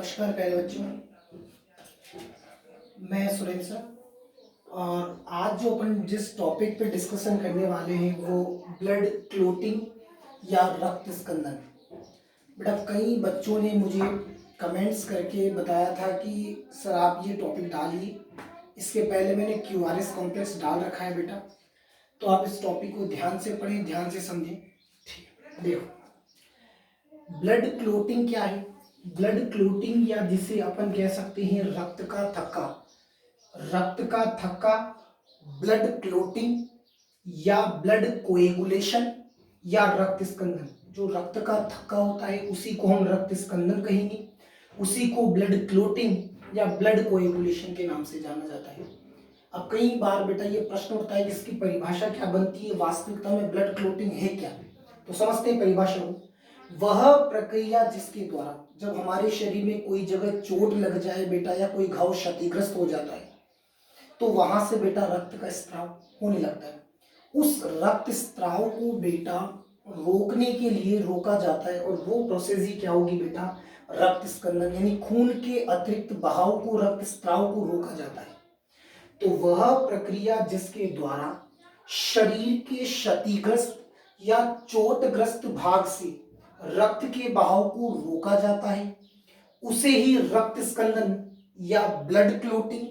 नमस्कार प्यारे बच्चों, मैं सुरेंद्र सर। और आज जो अपन जिस टॉपिक पे डिस्कशन करने वाले हैं वो ब्लड क्लोटिंग या रक्त स्कंदन। बेटा कई बच्चों ने मुझे कमेंट्स करके बताया था कि सर आप ये टॉपिक डालिए। इसके पहले मैंने क्यूआरएस कॉम्प्लेक्स डाल रखा है बेटा, तो आप इस टॉपिक को ध्यान से पढ़ें, ध्यान से समझें। ठीक, देखो ब्लड क्लोटिंग क्या है। ब्लड क्लोटिंग या जिसे अपन कह सकते हैं रक्त का थक्का, रक्त का थक्का, ब्लड क्लोटिंग या ब्लड कोएगुलेशन या रक्त स्कंदन। जो रक्त का थक्का होता है उसी को हम रक्त स्कंदन कहेंगे, उसी को ब्लड क्लोटिंग या ब्लड कोएगुलेशन के नाम से जाना जाता है। अब कई बार बेटा ये प्रश्न उठता है कि इसकी परिभाषा क्या बनती है, वास्तविकता में ब्लड क्लोटिंग है क्या। तो समझते हैं परिभाषा को। वह प्रक्रिया जिसके द्वारा जब हमारे शरीर में कोई जगह चोट लग जाए बेटा या कोई घाव क्षतिग्रस्त हो जाता है तो वहां से बेटा रक्त का स्त्राव होने लगता है। उस रक्त स्त्राव को बेटा रोकने के लिए रोका जाता है और वो प्रोसेस ही क्या होगी बेटा, रक्त स्कंदन, यानी खून के अतिरिक्त बहाव को, रक्त स्त्राव को रोका जाता है। तो वह प्रक्रिया जिसके द्वारा शरीर के क्षतिग्रस्त या चोटग्रस्त भाग से रक्त के बहाव को रोका जाता है उसे ही रक्त स्कंदन या ब्लड क्लोटिंग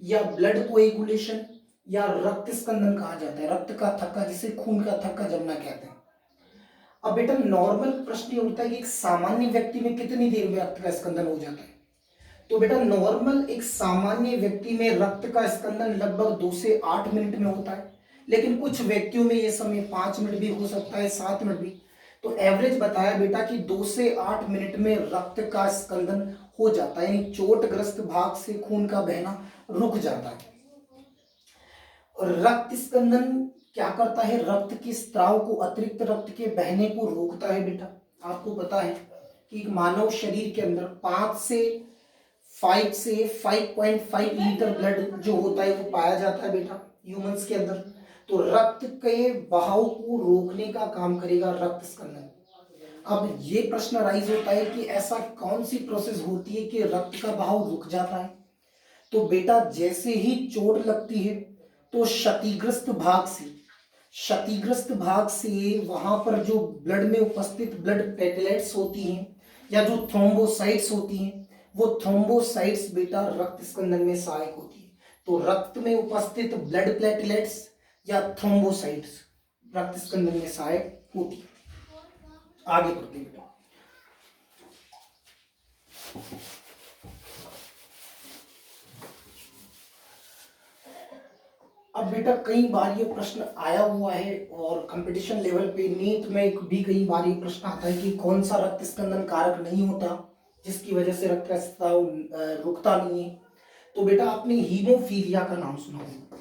या ब्लड कोएगुलेशन या रक्त स्कंदन कहा जाता है। रक्त का थक्का, जिसे खून का थक्का जमना कहते हैं। अब बेटा नॉर्मल प्रश्न ये होता है कि एक सामान्य व्यक्ति में कितनी देर में रक्त का स्कंदन हो जाता है। तो बेटा नॉर्मल एक सामान्य व्यक्ति में रक्त का स्कंदन लगभग 2 से 8 मिनट में होता है, लेकिन कुछ व्यक्तियों में ये समय 5 मिनट भी हो सकता है, 7 मिनट भी। तो एवरेज बताया बेटा कि 2 से 8 मिनट में रक्त का स्कंदन हो जाता है, यानी चोटग्रस्त भाग से खून का बहना रुक जाता है। और रक्त स्कंदन क्या करता है, रक्त के स्त्राव को, अतिरिक्त रक्त के बहने को रोकता है बेटा। आपको पता है कि मानव शरीर के अंदर 5 से 5.5 लीटर ब्लड जो होता है वो पाया जाता है बेटा ह्यूमंस के अंदर। तो रक्त के बहाव को रोकने का काम करेगा रक्त स्कंदन। अब ये प्रश्न राइज होता है कि ऐसा कौन सी प्रोसेस होती है कि रक्त का बहाव रुक जाता है। तो बेटा जैसे ही चोट लगती है तो क्षतिग्रस्त भाग से वहां पर जो ब्लड में उपस्थित ब्लड प्लेटलेट्स होती हैं या जो थ्रोम्बोसाइट्स होती हैं, वो थ्रोम्बोसाइट्स बेटा रक्त स्कंदन में सहायक होती है। तो रक्त में उपस्थित ब्लड प्लेटलेट्स या थ्रोम्बोसाइट्स रक्त स्कंदन में सहायक होती है। आगे बढ़ते बेटा। अब बेटा कई बार ये प्रश्न आया हुआ है और कंपटीशन लेवल पे नीट में भी कई बार ये प्रश्न आता है कि कौन सा रक्त स्कंदन कारक नहीं होता जिसकी वजह से रक्त का स्त्राव रुकता नहीं है। तो बेटा आपने हीमोफीलिया का नाम सुना होगा।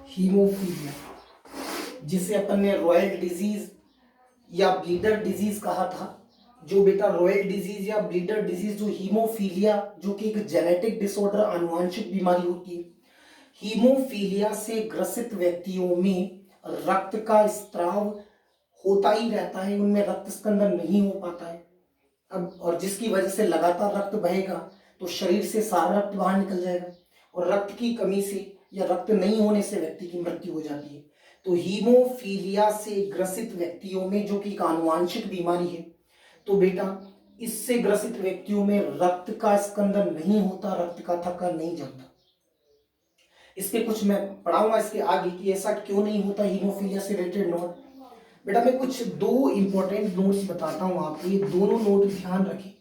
हीमोफीलिया जिसे अपन ने रॉयल डिजीज या ब्लीडर डिजीज कहा था। जो बेटा रॉयल डिजीज या ब्लीडर डिजीज, जो हीमोफीलिया जो कि एक जेनेटिक डिसऑर्डर, आनुवांशिक बीमारी होती है। हीमोफीलिया से ग्रसित व्यक्तियों में रक्त का स्त्राव होता ही रहता है, उनमें रक्त स्कंदन नहीं हो पाता है। अब और जिसकी वजह से लगातार रक्त बहेगा तो शरीर से सारा रक्त बाहर निकल जाएगा और रक्त की कमी से या रक्त नहीं होने से व्यक्ति की मृत्यु हो जाती है। तो हीमोफीलिया से ग्रसित व्यक्तियों में, जो कि एक आनुवांशिक बीमारी है, तो बेटा इससे ग्रसित व्यक्तियों में रक्त का स्कंदन नहीं होता, रक्त का थक्का नहीं जमता। इसके कुछ मैं पढ़ाऊंगा इसके आगे कि ऐसा क्यों नहीं होता हीमोफीलिया से रिलेटेड नोट। बेटा मैं कुछ 2 इंपॉर्टेंट नोट्स बताता हूं आपको, ये दोनों नोट ध्यान रखें।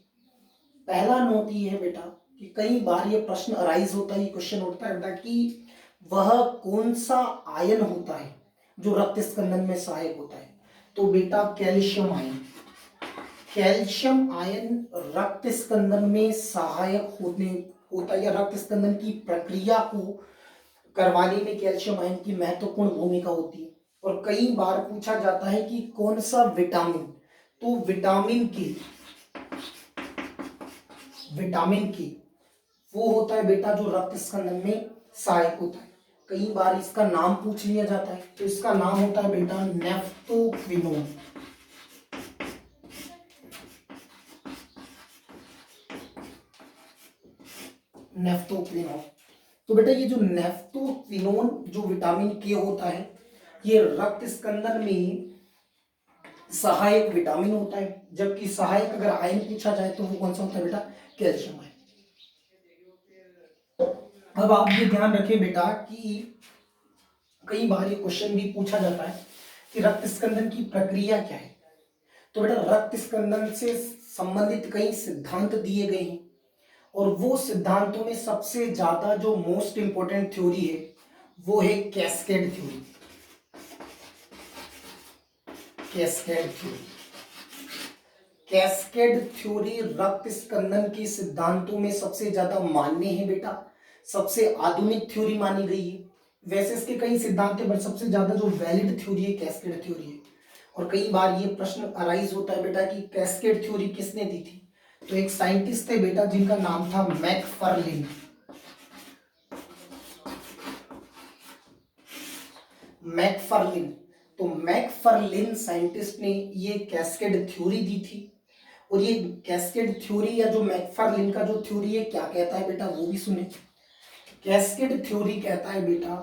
पहला नोट ये है बेटा कि कई बार ये प्रश्न अराइज होता है, ये क्वेश्चन उठता है बेटा कि वह कौन सा आयन होता है जो रक्त स्कंदन में सहायक होता है। तो बेटा कैल्शियम आयन। कैल्शियम आयन रक्त स्कंदन में सहायक होता है या रक्त स्कंदन की प्रक्रिया को करवाने में कैल्शियम आयन की महत्वपूर्ण भूमिका होती है। और कई बार पूछा जाता है कि कौन सा विटामिन, तो विटामिन के वो होता है बेटा जो रक्त स्कंदन में सहायक होता है। कई बार इसका नाम पूछ लिया जाता है, तो इसका नाम होता है बेटा नेफ्टोक्विनोन। नेफ्थोक्विनोन। तो बेटा ये जो नेफ्थोक्विनोन जो विटामिन के होता है, ये रक्त स्कंदन में सहायक विटामिन होता है, जबकि सहायक अगर आयन पूछा जाए तो वो कौन सा होता है बेटा? Calcium ion. अब आप ये ध्यान रखें बेटा कि कई बार ये क्वेश्चन भी पूछा जाता है कि रक्त स्कंदन की प्रक्रिया क्या है। तो बेटा रक्त स्कंदन से संबंधित कई सिद्धांत दिए गए हैं, और वो सिद्धांतों में सबसे ज्यादा जो मोस्ट इंपॉर्टेंट थ्योरी है वो है cascade theory. Cascade theory, cascade theory रक्त स्कंदन के सिद्धांतों में सबसे ज्यादा मान्य है बेटा, सबसे आधुनिक थ्योरी मानी गई है। वैसे इसके कई सिद्धांत है, बट सबसे ज्यादा जो वैलिड थ्योरी है कैस्केड थ्योरी है। और कई बार ये प्रश्न अराइज होता है बेटा कि कैस्केड थ्योरी किसने दी थी। तो एक साइंटिस्ट थे बेटा जिनका नाम था मैकफर्लिन। मैकफर्लिन, तो मैकफर्लिन साइंटिस्ट ने ये कैस्केड थ्योरी दी थी। और ये कैस्केड थ्योरी या जो मैकफर्लिन का जो थ्योरी है क्या कहता है बेटा वो भी सुने। कैस्केड थ्योरी कहता है बेटा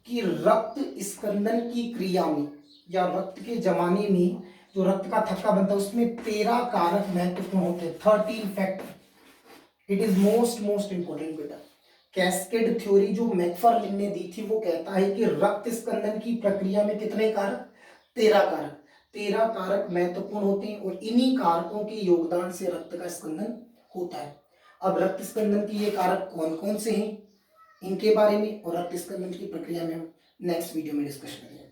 कि रक्त स्कंदन की क्रिया में या रक्त के जमाने में जो रक्त का थक्का बनता है उसमें 13 कारक महत्वपूर्ण होते हैं, 13 factor. It is most important बेटा। कैस्केड थ्योरी जो मैकफर्लिन ने दी थी वो कहता है कि रक्त स्कंदन की प्रक्रिया में कितने कारक? 13 कारक। 13 कारक महत्वपूर्ण होते हैं, और इन्हीं कारकों के योगदान से रक्त का स्कंदन होता है। अब रक्त स्कंदन की ये कारक कौन कौन से हैं, इनके बारे में और रक्त स्कंदन की प्रक्रिया में हम नेक्स्ट वीडियो में डिस्कस करेंगे।